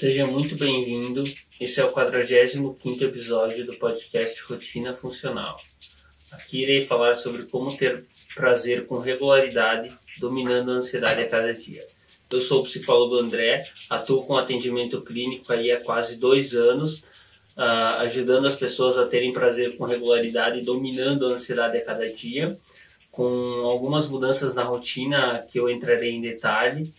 Seja muito bem-vindo. Esse é o 45º episódio do podcast Rotina Funcional. Aqui irei falar sobre como ter prazer com regularidade, dominando a ansiedade a cada dia. Eu sou o psicólogo André, atuo com atendimento clínico aí há quase 2 anos, ajudando as pessoas a terem prazer com regularidade, dominando a ansiedade a cada dia, com algumas mudanças na rotina que eu entrarei em detalhe.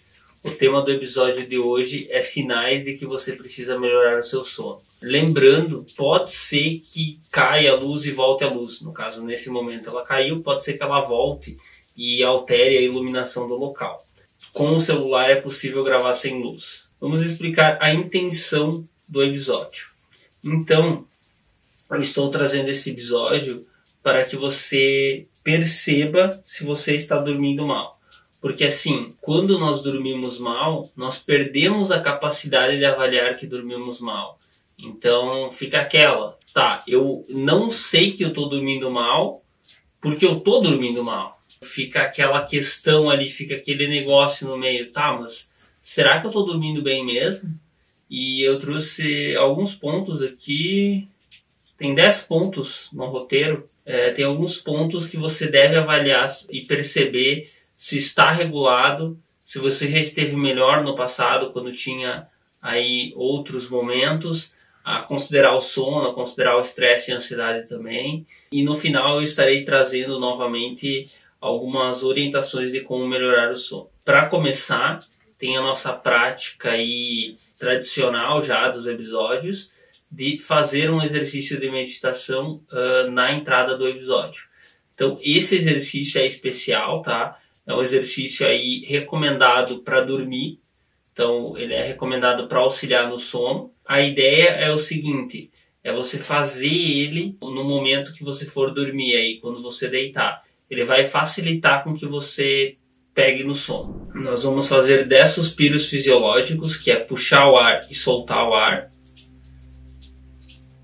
O tema do episódio de hoje é sinais de que você precisa melhorar o seu sono. Lembrando, pode ser que caia a luz e volte a luz. No caso, nesse momento ela caiu, pode ser que ela volte e altere a iluminação do local. Com o celular é possível gravar sem luz. Vamos explicar a intenção do episódio. Então, eu estou trazendo esse episódio para que você perceba se você está dormindo mal. Porque assim, quando nós dormimos mal, nós perdemos a capacidade de avaliar que dormimos mal. Então fica aquela, eu não sei que eu estou dormindo mal, porque eu estou dormindo mal. Fica aquela questão ali, fica aquele negócio no meio, mas será que eu estou dormindo bem mesmo? E eu trouxe alguns pontos aqui, tem 10 pontos no roteiro, tem alguns pontos que você deve avaliar e perceber se está regulado, se você já esteve melhor no passado, quando tinha aí outros momentos, a considerar o sono, a considerar o estresse e a ansiedade também. E no final eu estarei trazendo novamente algumas orientações de como melhorar o sono. Para começar, tem a nossa prática aí tradicional já dos episódios, de fazer um exercício de meditação na entrada do episódio. Então esse exercício é especial, É um exercício aí recomendado para dormir, então ele é recomendado para auxiliar no sono. A ideia é o seguinte, é você fazer ele no momento que você for dormir, aí, quando você deitar. Ele vai facilitar com que você pegue no sono. Nós vamos fazer 10 suspiros fisiológicos, que é puxar o ar e soltar o ar,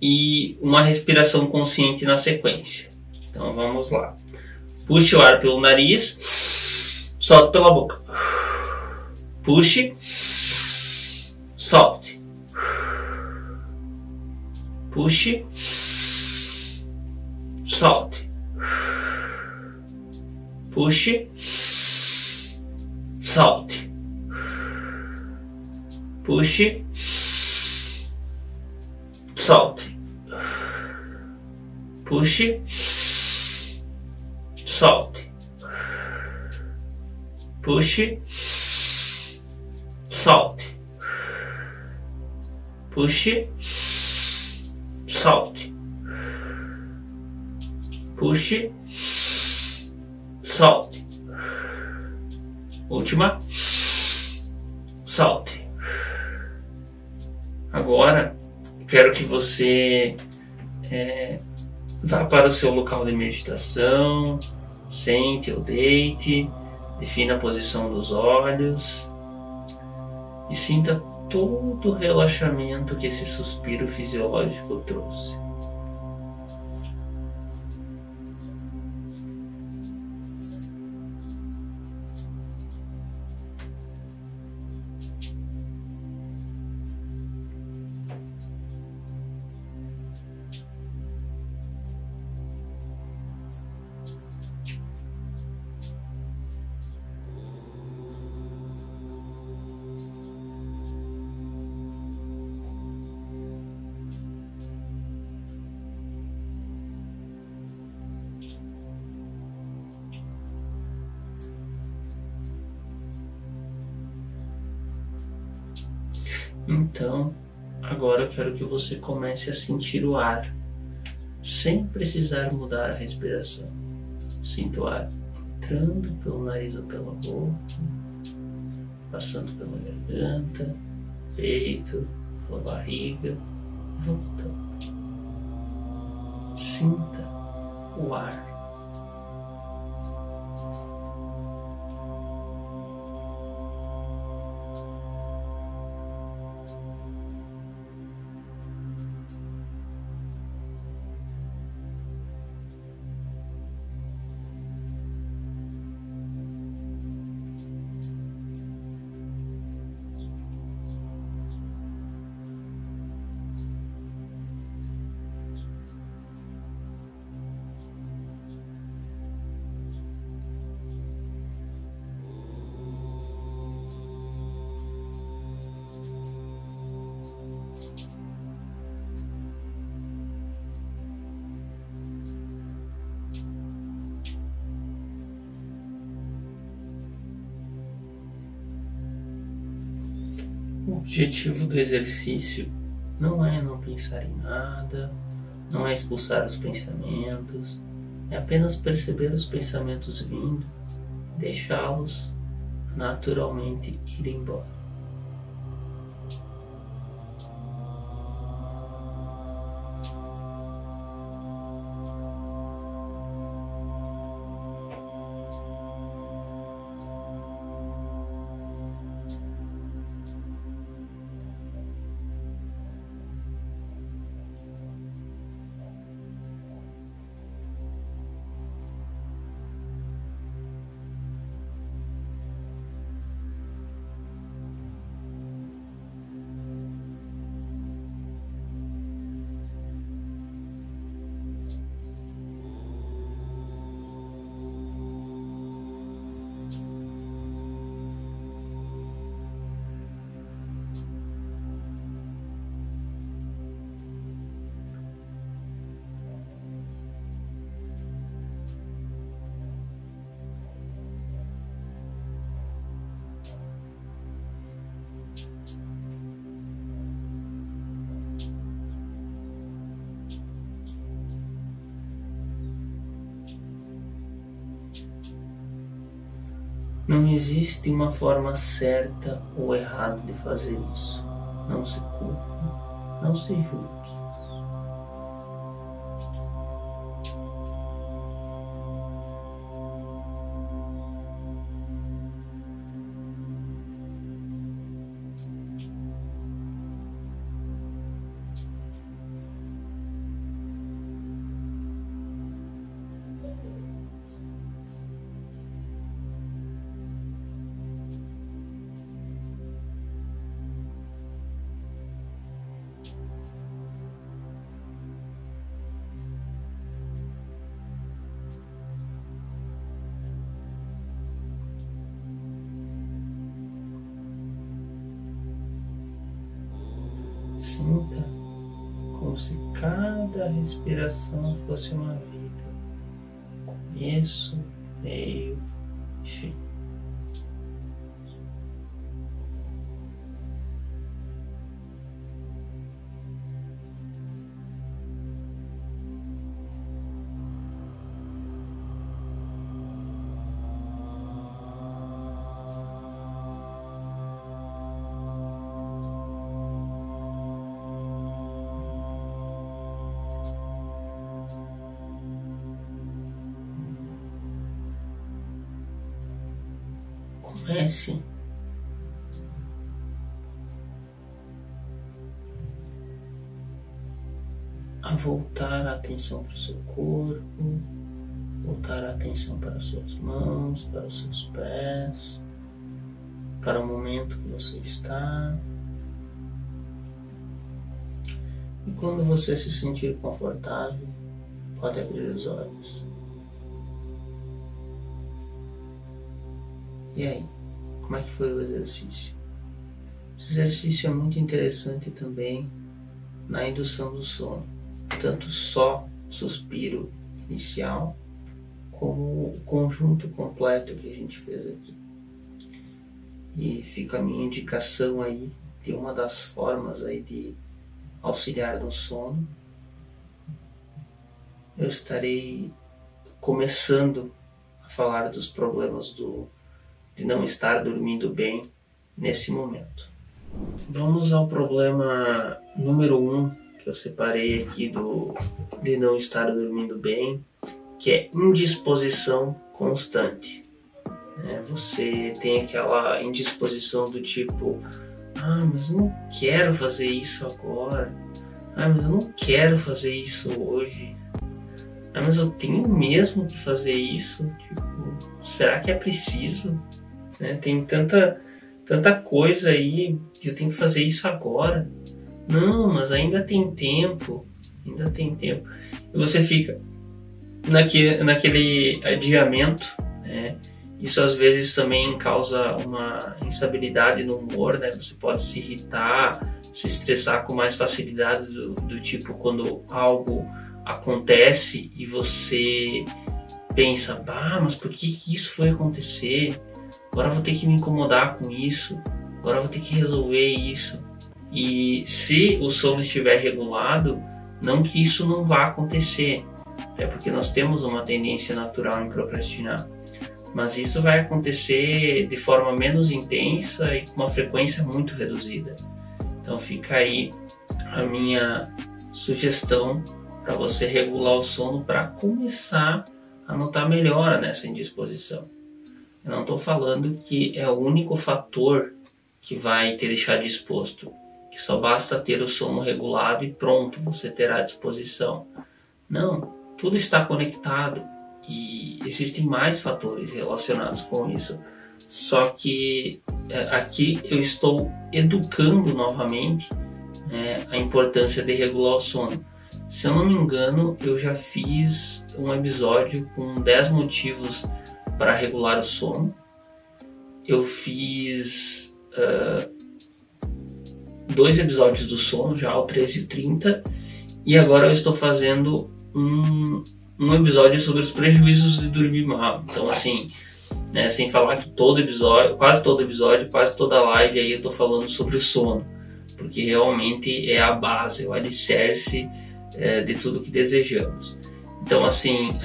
e uma respiração consciente na sequência. Então vamos lá. Puxe o ar pelo nariz, solte pela boca. Puxe. Solte. Puxe. Solte. Puxe. Solte. Puxe. Solte. Puxe. Solte. Puxe, solte. Puxe, solte. Puxe, solte. Última, solte. Agora, quero que você vá para o seu local de meditação, sente ou deite. Defina a posição dos olhos e sinta todo o relaxamento que esse suspiro fisiológico trouxe. Então, agora eu quero que você comece a sentir o ar, sem precisar mudar a respiração. Sinta o ar entrando pelo nariz ou pela boca, passando pela garganta, peito, pela barriga, voltando. Sinta o ar. objetivo do exercício não é não pensar em nada, não é expulsar os pensamentos, é apenas perceber os pensamentos vindo, deixá-los naturalmente ir embora. Não existe uma forma certa ou errada de fazer isso. Não se culpe, não se julgue. Sinta como se cada respiração fosse uma vida, começo, meio e fim. Comece a voltar a atenção para o seu corpo, voltar a atenção para as suas mãos, para os seus pés, para o momento que você está. E quando você se sentir confortável, pode abrir os olhos. E aí, como é que foi o exercício? Esse exercício é muito interessante também na indução do sono. Tanto só o suspiro inicial, como o conjunto completo que a gente fez aqui. E fica a minha indicação aí de uma das formas aí de auxiliar no sono. Eu estarei começando a falar dos problemas de não estar dormindo bem nesse momento. Vamos ao problema número 1 que eu separei aqui de não estar dormindo bem, que é indisposição constante. Você tem aquela indisposição do tipo: mas eu não quero fazer isso agora, mas eu não quero fazer isso hoje, mas eu tenho mesmo que fazer isso, tipo, será que é preciso? Tem tanta coisa aí, eu tenho que fazer isso agora. Não, mas ainda tem tempo. E você fica naquele adiamento, né? Isso às vezes também causa uma instabilidade no humor, né? Você pode se irritar, se estressar com mais facilidade, do tipo quando algo acontece e você pensa: mas por que isso foi acontecer? Agora eu vou ter que me incomodar com isso. agora eu vou ter que resolver isso. E se o sono estiver regulado, não que isso não vá acontecer, até porque nós temos uma tendência natural em procrastinar, mas isso vai acontecer de forma menos intensa e com uma frequência muito reduzida. Então fica aí a minha sugestão para você regular o sono, para começar a notar melhora nessa indisposição. Eu não estou falando que é o único fator que vai te deixar disposto, que só basta ter o sono regulado e pronto, você terá disposição. Não, tudo está conectado e existem mais fatores relacionados com isso. Só que aqui eu estou educando novamente, né, a importância de regular o sono. Se eu não me engano, eu já fiz um episódio com 10 motivos para regular o sono. Eu fiz 2 episódios do sono, já o 13 e o 30, e agora eu estou fazendo um episódio sobre os prejuízos de dormir mal. Então assim, né, sem falar que quase todo episódio, quase toda live aí eu estou falando sobre o sono, porque realmente é a base, é o alicerce de tudo que desejamos. Então assim,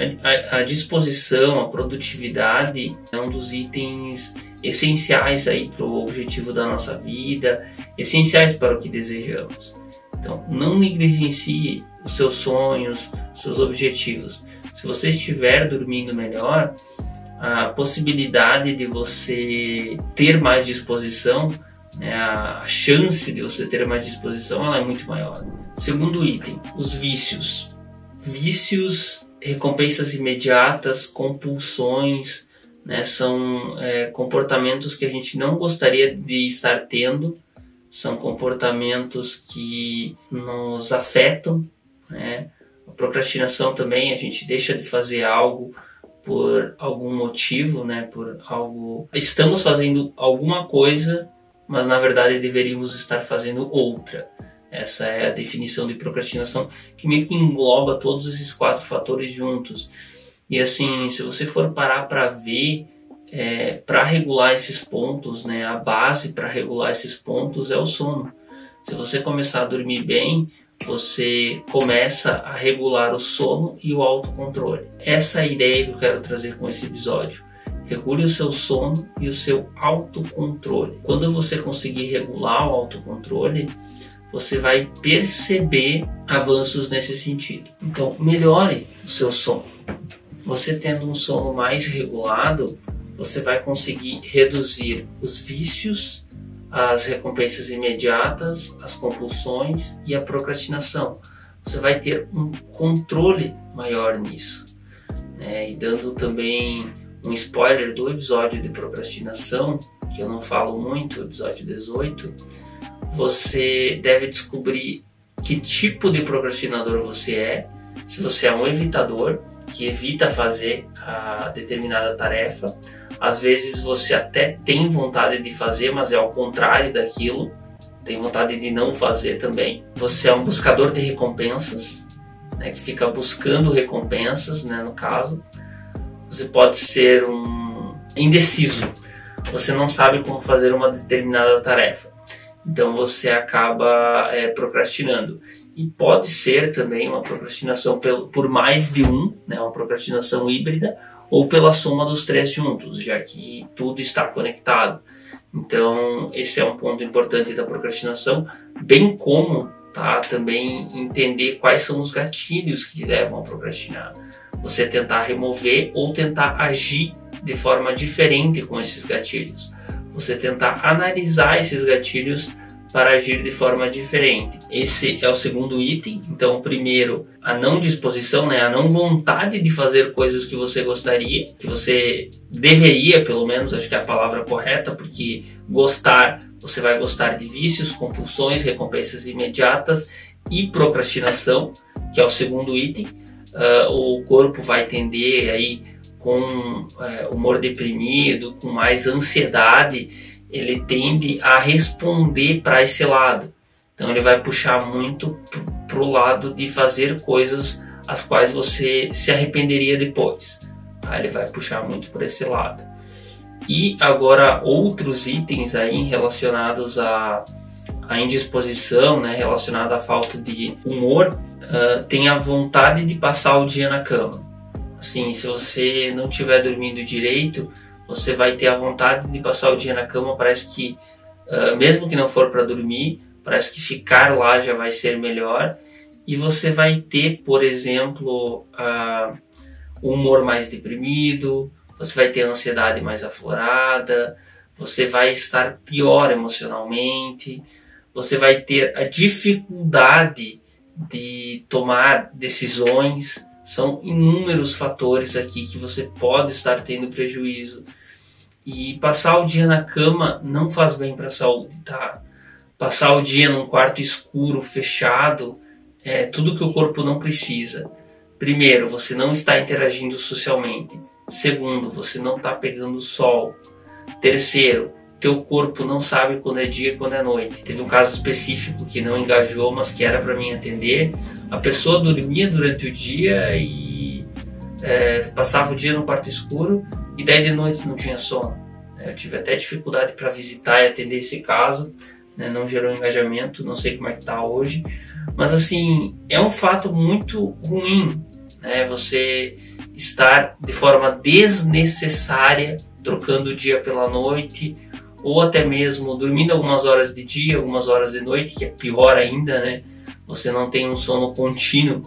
a disposição, a produtividade é um dos itens essenciais aí para o objetivo da nossa vida, essenciais para o que desejamos. Então não negligencie os seus sonhos, os seus objetivos. Se você estiver dormindo melhor, a possibilidade de você ter mais disposição, né, a chance de você ter mais disposição, ela é muito maior. Segundo item, os vícios. Vícios, recompensas imediatas, compulsões, né, são comportamentos que a gente não gostaria de estar tendo, são comportamentos que nos afetam, né? A procrastinação também, a gente deixa de fazer algo por algum motivo, né? Estamos fazendo alguma coisa, mas na verdade deveríamos estar fazendo outra. Essa é a definição de procrastinação, que meio que engloba todos esses 4 fatores juntos. E assim, se você for parar para ver, para regular esses pontos, né, a base para regular esses pontos é o sono. Se você começar a dormir bem, você começa a regular o sono e o autocontrole. Essa é a ideia que eu quero trazer com esse episódio. Regule o seu sono e o seu autocontrole. Quando você conseguir regular o autocontrole, você vai perceber avanços nesse sentido. Então, melhore o seu sono. Você tendo um sono mais regulado, você vai conseguir reduzir os vícios, as recompensas imediatas, as compulsões e a procrastinação. Você vai ter um controle maior nisso, né? E dando também um spoiler do episódio de procrastinação, que eu não falo muito, o episódio 18, você deve descobrir que tipo de procrastinador você é. Se você é um evitador, que evita fazer a determinada tarefa, às vezes você até tem vontade de fazer, mas é ao contrário daquilo, tem vontade de não fazer também. Você é um buscador de recompensas, né, que fica buscando recompensas, né, no caso. Você pode ser um indeciso, você não sabe como fazer uma determinada tarefa, então você acaba procrastinando. E pode ser também uma procrastinação por mais de um, né, uma procrastinação híbrida, ou pela soma dos 3 juntos, já que tudo está conectado. Então esse é um ponto importante da procrastinação, bem como também entender quais são os gatilhos que levam a procrastinar. Você tentar remover ou tentar agir de forma diferente com esses gatilhos. Você tentar analisar esses gatilhos para agir de forma diferente. Esse é o segundo item. Então, primeiro, a não disposição, né? A não vontade de fazer coisas que você gostaria, que você deveria, pelo menos, acho que é a palavra correta, porque gostar, você vai gostar de vícios, compulsões, recompensas imediatas e procrastinação, que é o segundo item. O corpo vai tender aí com humor deprimido, com mais ansiedade, ele tende a responder para esse lado. Então ele vai puxar muito para o lado de fazer coisas as quais você se arrependeria depois. Ele vai puxar muito por esse lado. E agora outros itens aí relacionados à indisposição, né, relacionado à falta de humor, tem a vontade de passar o dia na cama. Assim, se você não estiver dormindo direito, você vai ter a vontade de passar o dia na cama. Parece que, mesmo que não for para dormir, parece que ficar lá já vai ser melhor. E você vai ter, por exemplo, o humor mais deprimido, você vai ter a ansiedade mais aflorada, você vai estar pior emocionalmente, você vai ter a dificuldade de tomar decisões. São inúmeros fatores aqui que você pode estar tendo prejuízo. E passar o dia na cama não faz bem para a saúde, tá? Passar o dia num quarto escuro, fechado, é tudo que o corpo não precisa. Primeiro, você não está interagindo socialmente. Segundo, você não está pegando sol. Terceiro, teu corpo não sabe quando é dia e quando é noite. Teve um caso específico que não engajou, mas que era para mim atender. A pessoa dormia durante o dia e passava o dia no quarto escuro, e daí de noite não tinha sono. Eu tive até dificuldade para visitar e atender esse caso, né? Não gerou engajamento, não sei como é que está hoje. Mas assim, é um fato muito ruim, né? Você estar de forma desnecessária trocando o dia pela noite, ou até mesmo dormindo algumas horas de dia, algumas horas de noite, que é pior ainda, né? Você não tem um sono contínuo,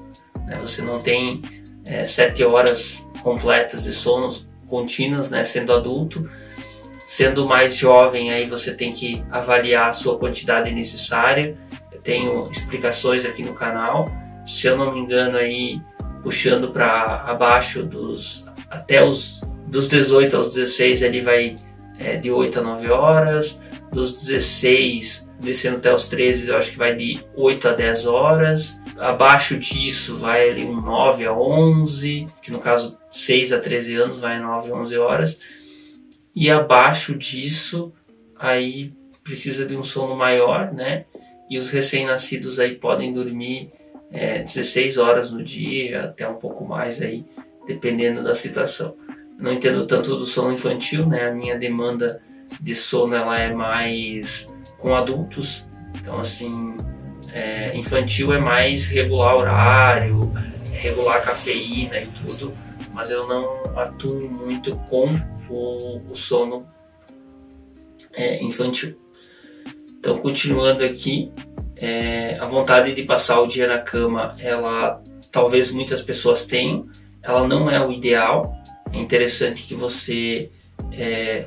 né? Você não tem 7 horas completas de sonos contínuas, né? Sendo adulto. Sendo mais jovem, aí você tem que avaliar a sua quantidade necessária. Eu tenho explicações aqui no canal. Se eu não me engano, aí puxando para abaixo dos 18 aos 16, ele vai de 8 a 9 horas. Dos 16, descendo até os 13, eu acho que vai de 8 a 10 horas. Abaixo disso vai ali um 9 a 11, que no caso 6 a 13 anos vai 9 a 11 horas. E abaixo disso, aí precisa de um sono maior, né? E os recém-nascidos aí podem dormir 16 horas no dia, até um pouco mais aí, dependendo da situação. Eu não entendo tanto do sono infantil, né? A minha demanda de sono ela é mais com adultos. Então, assim, infantil é mais regular horário, regular cafeína e tudo, mas eu não atuo muito com o sono infantil. Então, continuando aqui, a vontade de passar o dia na cama, ela talvez muitas pessoas tenham, ela não é o ideal. É interessante que você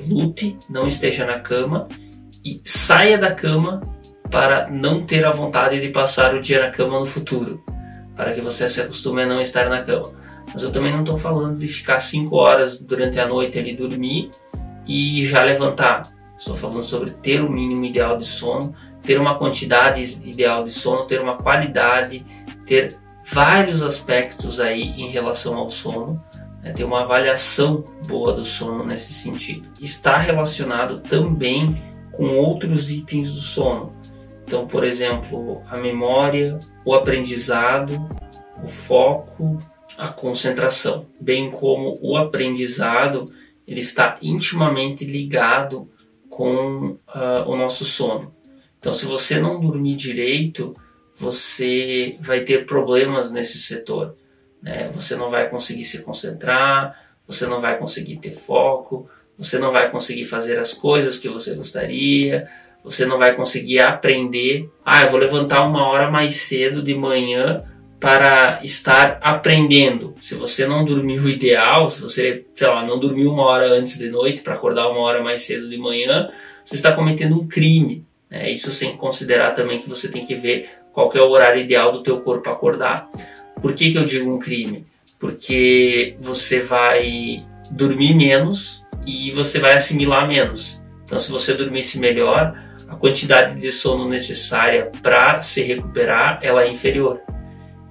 lute, não esteja na cama e saia da cama para não ter a vontade de passar o dia na cama no futuro, para que você se acostume a não estar na cama. Mas eu também não estou falando de ficar 5 horas durante a noite ali dormir e já levantar. Estou falando sobre ter o mínimo ideal de sono, ter uma quantidade ideal de sono, ter uma qualidade, ter vários aspectos aí em relação ao sono, né? Ter uma avaliação boa do sono nesse sentido. Está relacionado também com outros itens do sono. Então, por exemplo, a memória, o aprendizado, o foco, a concentração, bem como o aprendizado, ele está intimamente ligado com o nosso sono. Então, se você não dormir direito, você vai ter problemas nesse setor, né? Você não vai conseguir se concentrar, você não vai conseguir ter foco, você não vai conseguir fazer as coisas que você gostaria, você não vai conseguir aprender. Eu vou levantar 1 hora mais cedo de manhã para estar aprendendo. Se você não dormiu o ideal, se você, não dormiu 1 hora antes de noite para acordar 1 hora mais cedo de manhã, você está cometendo um crime, né? Isso sem considerar também que você tem que ver qual que é o horário ideal do teu corpo acordar. Por que eu digo um crime? Porque você vai dormir menos e você vai assimilar menos. Então, se você dormisse melhor, a quantidade de sono necessária para se recuperar ela é inferior.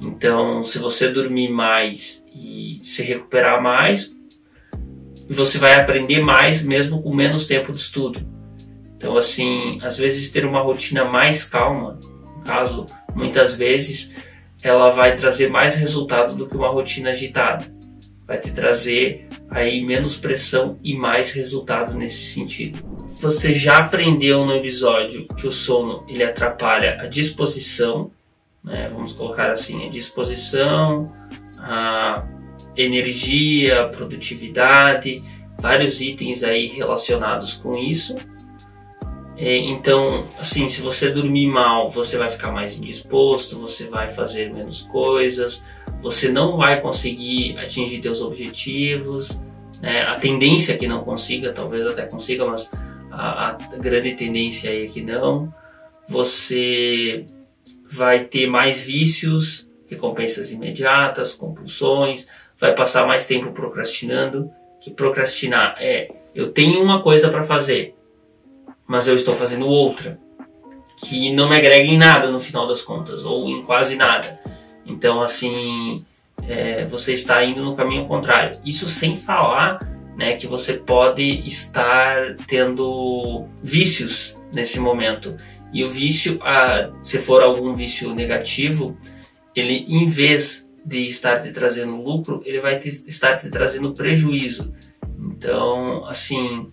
Então, se você dormir mais e se recuperar mais, você vai aprender mais mesmo com menos tempo de estudo. Então, assim, às vezes ter uma rotina mais calma, no caso, muitas vezes, ela vai trazer mais resultado do que uma rotina agitada. vai te trazer aí menos pressão e mais resultado nesse sentido. Você já aprendeu no episódio que o sono ele atrapalha a disposição, né? Vamos colocar assim, a disposição, a energia, a produtividade, vários itens aí relacionados com isso. Então, assim, se você dormir mal, você vai ficar mais indisposto, você vai fazer menos coisas, você não vai conseguir atingir seus objetivos, né? A tendência é que não consiga, talvez até consiga, mas a grande tendência aí é que não. Você vai ter mais vícios, recompensas imediatas, compulsões, vai passar mais tempo procrastinando, que procrastinar eu tenho uma coisa para fazer, mas eu estou fazendo outra, que não me agrega em nada no final das contas, ou em quase nada. Então, assim, você está indo no caminho contrário. Isso sem falar, né, que você pode estar tendo vícios nesse momento. E o vício, se for algum vício negativo, ele, em vez de estar te trazendo lucro, ele vai estar te trazendo prejuízo. Então, assim,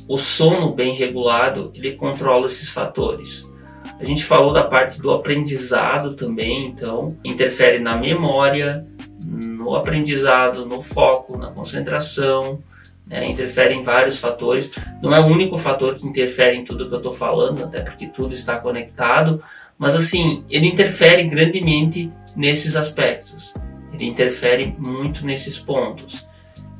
o sono bem regulado, ele controla esses fatores. A gente falou da parte do aprendizado também, então interfere na memória, no aprendizado, no foco, na concentração, né? Interfere em vários fatores. Não é o único fator que interfere em tudo que eu estou falando, até porque tudo está conectado, mas assim, ele interfere grandemente nesses aspectos. Ele interfere muito nesses pontos.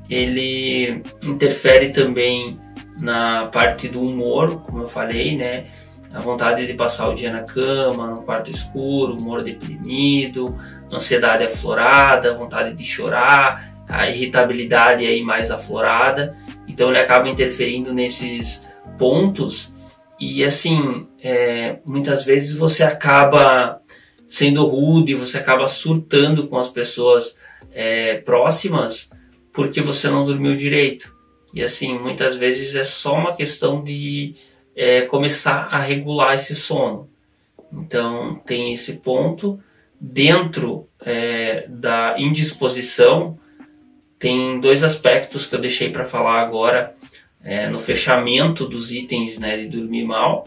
Ele interfere também na parte do humor, como eu falei, né? A vontade de passar o dia na cama, no quarto escuro, humor deprimido, ansiedade aflorada, vontade de chorar, a irritabilidade aí mais aflorada. Então ele acaba interferindo nesses pontos e assim, muitas vezes você acaba sendo rude, você acaba surtando com as pessoas próximas porque você não dormiu direito. E assim, muitas vezes é só uma questão de começar a regular esse sono. Então tem esse ponto. Dentro da indisposição, tem dois aspectos que eu deixei para falar agora no fechamento dos itens, né, de dormir mal,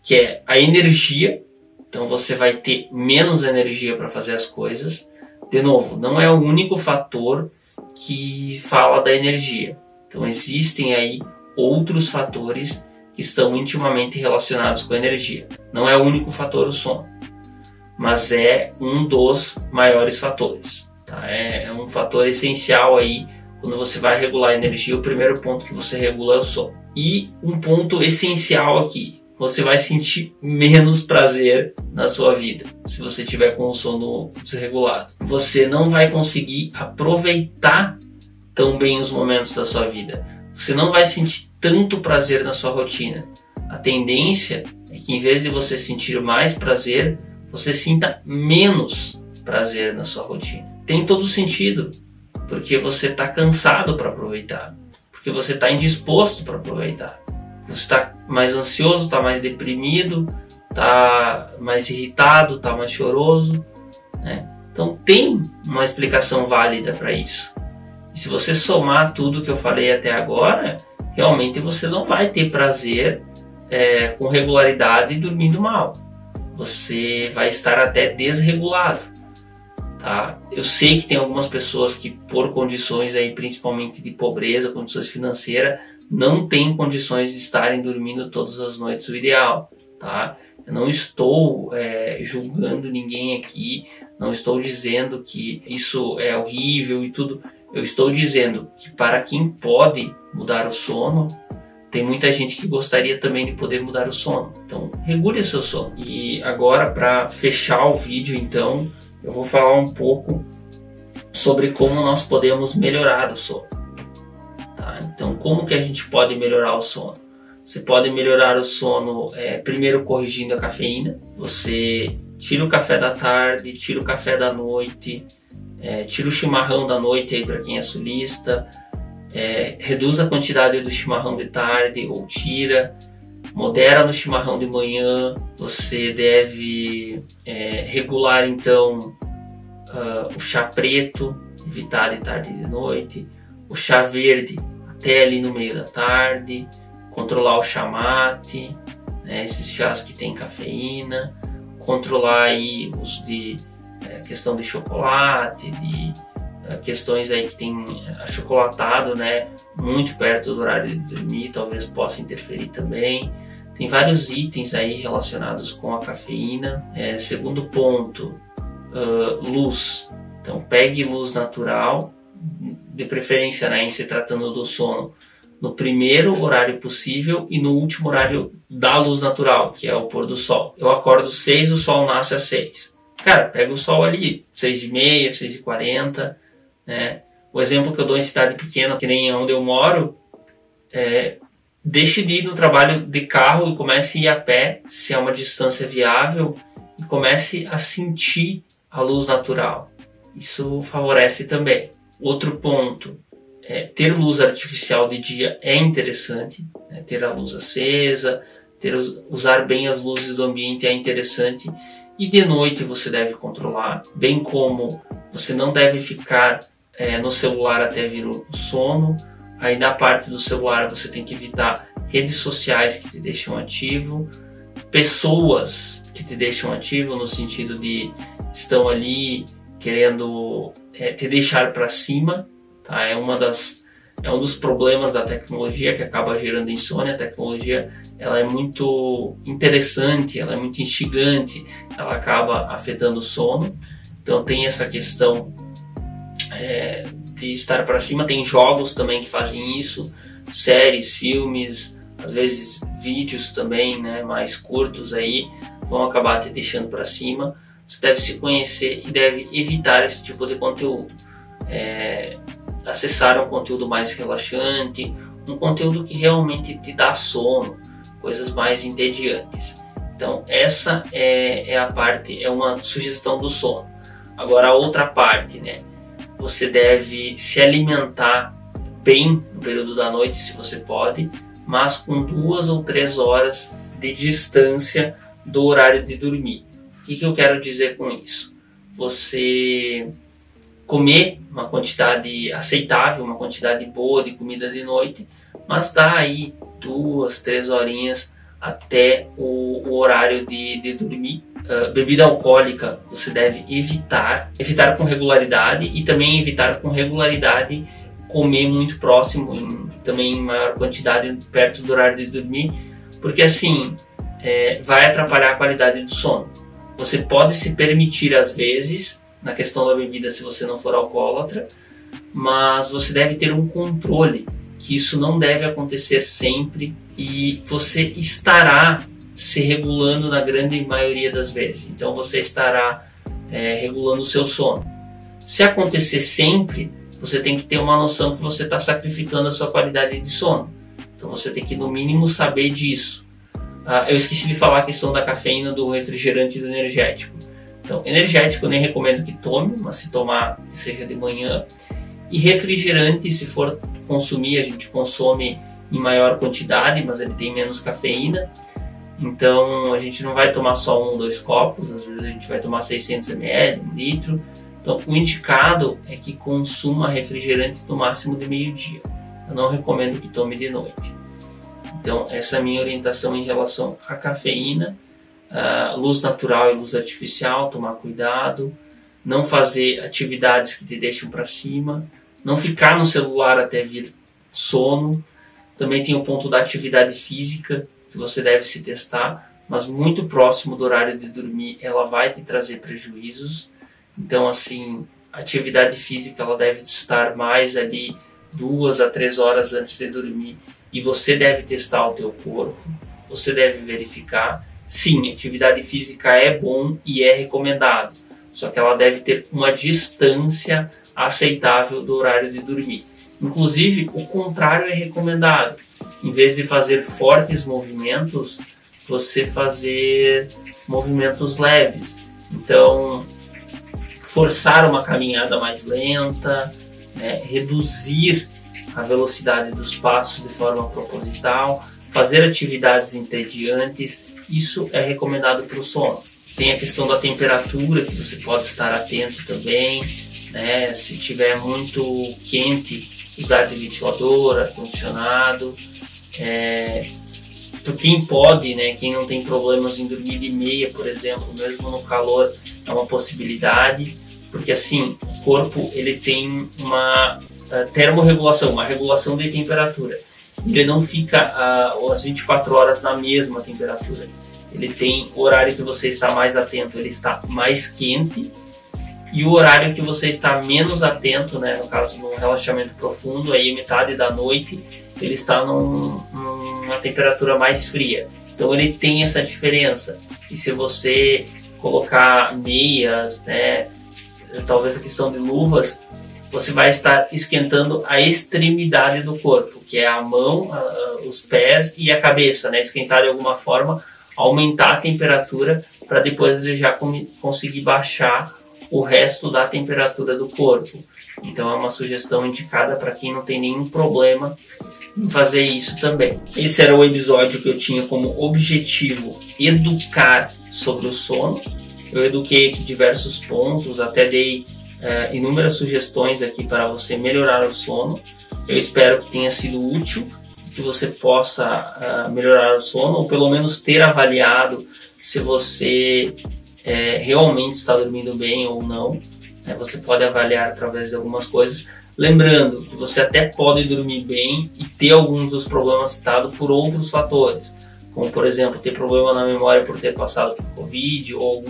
que é a energia. Então você vai ter menos energia para fazer as coisas. De novo, não é o único fator que fala da energia. Então existem aí outros fatores que estão intimamente relacionados com a energia. Não é o único fator o sono, mas é um dos maiores fatores. Tá? É um fator essencial aí quando você vai regular a energia. O primeiro ponto que você regula é o sono. E um ponto essencial aqui, você vai sentir menos prazer na sua vida se você tiver com o sono desregulado. Você não vai conseguir aproveitar tão bem os momentos da sua vida. Você não vai sentir tanto prazer na sua rotina. A tendência é que em vez de você sentir mais prazer, você sinta menos prazer na sua rotina. Tem todo sentido, porque você está cansado para aproveitar, porque você está indisposto para aproveitar. Você está mais ansioso, está mais deprimido, está mais irritado, está mais choroso, né? Então tem uma explicação válida para isso. E se você somar tudo que eu falei até agora, realmente você não vai ter prazer com regularidade dormindo mal. Você vai estar até desregulado. Tá? Eu sei que tem algumas pessoas que por condições aí, principalmente de pobreza, condições financeiras, não têm condições de estarem dormindo todas as noites o ideal. Tá? Eu não estou julgando ninguém aqui, não estou dizendo que isso é horrível e tudo. Eu estou dizendo que para quem pode mudar o sono, tem muita gente que gostaria também de poder mudar o sono. Então, regule o seu sono. E agora, para fechar o vídeo, então, eu vou falar um pouco sobre como nós podemos melhorar o sono. Tá? Então, como que a gente pode melhorar o sono? Você pode melhorar o sono primeiro corrigindo a cafeína. Você tira o café da tarde, tira o café da noite, tira o chimarrão da noite aí para quem é sulista, reduz a quantidade do chimarrão de tarde ou tira, modera no chimarrão de manhã. Você deve regular então o chá preto, evitar de tarde e de noite. O chá verde até ali no meio da tarde. Controlar o chá mate, né, esses chás que tem cafeína. Controlar aí os de questão de chocolate, de questões aí que tem achocolatado, né, muito perto do horário de dormir, talvez possa interferir também. Tem vários itens aí relacionados com a cafeína. Segundo ponto, luz. Então pegue luz natural, de preferência, né, em se tratando do sono, no primeiro horário possível e no último horário da luz natural, que é o pôr do sol. Eu acordo 6, o sol nasce às 6. Cara, pega o sol ali, 6h30, 6h40, né? O exemplo que eu dou em cidade pequena, que nem onde eu moro, deixe de ir no trabalho de carro e comece a ir a pé, se é uma distância viável, e comece a sentir a luz natural. Isso favorece também. Outro ponto, ter luz artificial de dia é interessante, né? Ter a luz acesa, usar bem as luzes do ambiente é interessante, e de noite você deve controlar, bem como você não deve ficar no celular até vir o sono. Aí na parte do celular você tem que evitar redes sociais que te deixam ativo, pessoas que te deixam ativo no sentido de estão ali querendo te deixar para cima, tá? É um dos problemas da tecnologia que acaba gerando insônia. A tecnologia, ela é muito interessante, ela é muito instigante, ela acaba afetando o sono. Então tem essa questão de estar para cima. Tem jogos também que fazem isso, séries, filmes, às vezes vídeos também, né, mais curtos aí, vão acabar te deixando para cima. Você deve se conhecer e deve evitar esse tipo de conteúdo. Acessar um conteúdo mais relaxante, um conteúdo que realmente te dá sono, coisas mais entediantes. Então essa é uma sugestão do sono. Agora a outra parte, né? Você deve se alimentar bem no período da noite, se você pode, mas com 2 ou 3 horas de distância do horário de dormir. O que eu quero dizer com isso? Você comer uma quantidade aceitável, uma quantidade boa de comida de noite, mas dá aí 2, 3 horinhas até o horário de dormir. Bebida alcoólica você deve evitar com regularidade, e também evitar com regularidade comer muito próximo, também em maior quantidade perto do horário de dormir, porque assim vai atrapalhar a qualidade do sono. Você pode se permitir às vezes na questão da bebida se você não for alcoólatra, mas você deve ter um controle, que isso não deve acontecer sempre, e você estará se regulando na grande maioria das vezes. Então você estará regulando o seu sono. Se acontecer sempre, você tem que ter uma noção que você está sacrificando a sua qualidade de sono. Então você tem que no mínimo saber disso. Eu esqueci de falar a questão da cafeína, do refrigerante e do energético. Então energético eu nem recomendo que tome, mas se tomar que seja de manhã. E refrigerante, se for consumir, a gente consome em maior quantidade, mas ele tem menos cafeína. Então a gente não vai tomar só 1 ou 2 copos, às vezes a gente vai tomar 600 ml, 1 litro. Então o indicado é que consuma refrigerante no máximo de meio-dia. Eu não recomendo que tome de noite. Então essa é a minha orientação em relação à cafeína. Luz natural e luz artificial, tomar cuidado. Não fazer atividades que te deixam para cima. Não ficar no celular até vir sono. Também tem o ponto da atividade física, que você deve se testar, mas muito próximo do horário de dormir ela vai te trazer prejuízos. Então assim, a atividade física ela deve estar mais ali 2 a 3 horas antes de dormir, e você deve testar o teu corpo, você deve verificar. Sim, atividade física é bom e é recomendado, só que ela deve ter uma distância aceitável do horário de dormir. Inclusive, o contrário é recomendado. Em vez de fazer fortes movimentos, você fazer movimentos leves. Então, forçar uma caminhada mais lenta, né? Reduzir a velocidade dos passos de forma proposital, fazer atividades entediantes, isso é recomendado para o sono. Tem a questão da temperatura, que você pode estar atento também, né? Se tiver muito quente, usar de ventilador, ar-condicionado. Para quem pode, né, quem não tem problemas em dormir de meia, por exemplo, mesmo no calor, é uma possibilidade, porque assim, o corpo ele tem uma termorregulação, uma regulação de temperatura. Ele não fica as 24 horas na mesma temperatura. Ele tem o horário que você está mais atento, ele está mais quente, e o horário que você está menos atento, né, no caso de um relaxamento profundo, aí metade da noite, ele está numa temperatura mais fria. Então ele tem essa diferença. E se você colocar meias, né, talvez a questão de luvas, você vai estar esquentando a extremidade do corpo, que é a mão, os pés e a cabeça, né, esquentar de alguma forma, aumentar a temperatura para depois ele já conseguir baixar o resto da temperatura do corpo. Então é uma sugestão indicada para quem não tem nenhum problema em fazer isso também. Esse era o episódio que eu tinha como objetivo educar sobre o sono. Eu eduquei aqui diversos pontos, até dei inúmeras sugestões aqui para você melhorar o sono. Eu espero que tenha sido útil, que você possa melhorar o sono, ou pelo menos ter avaliado se você realmente está dormindo bem ou não. Você pode avaliar através de algumas coisas, lembrando que você até pode dormir bem e ter alguns dos problemas citados por outros fatores, como por exemplo ter problema na memória por ter passado por Covid ou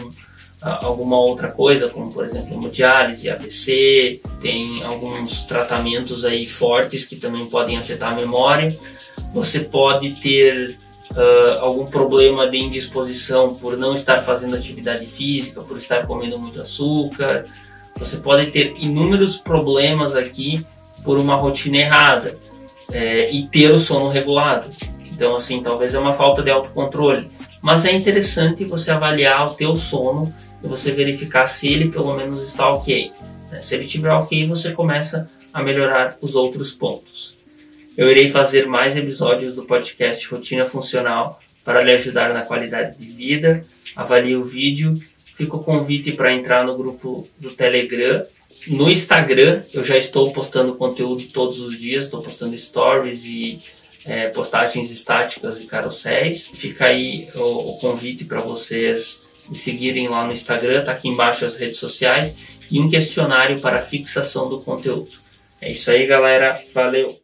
alguma outra coisa, como por exemplo hemodiálise, AVC, tem alguns tratamentos aí fortes que também podem afetar a memória. Você pode ter algum problema de indisposição por não estar fazendo atividade física, por estar comendo muito açúcar. Você pode ter inúmeros problemas aqui por uma rotina errada e ter o sono regulado. Então, assim, talvez é uma falta de autocontrole. Mas é interessante você avaliar o teu sono e você verificar se ele pelo menos está ok. Se ele estiver ok, você começa a melhorar os outros pontos. Eu irei fazer mais episódios do podcast Rotina Funcional para lhe ajudar na qualidade de vida. Avalie o vídeo. Fica o convite para entrar no grupo do Telegram. No Instagram, eu já estou postando conteúdo todos os dias. Estou postando stories e postagens estáticas e carosséis. Fica aí o convite para vocês me seguirem lá no Instagram. Está aqui embaixo as redes sociais. E um questionário para fixação do conteúdo. É isso aí, galera. Valeu!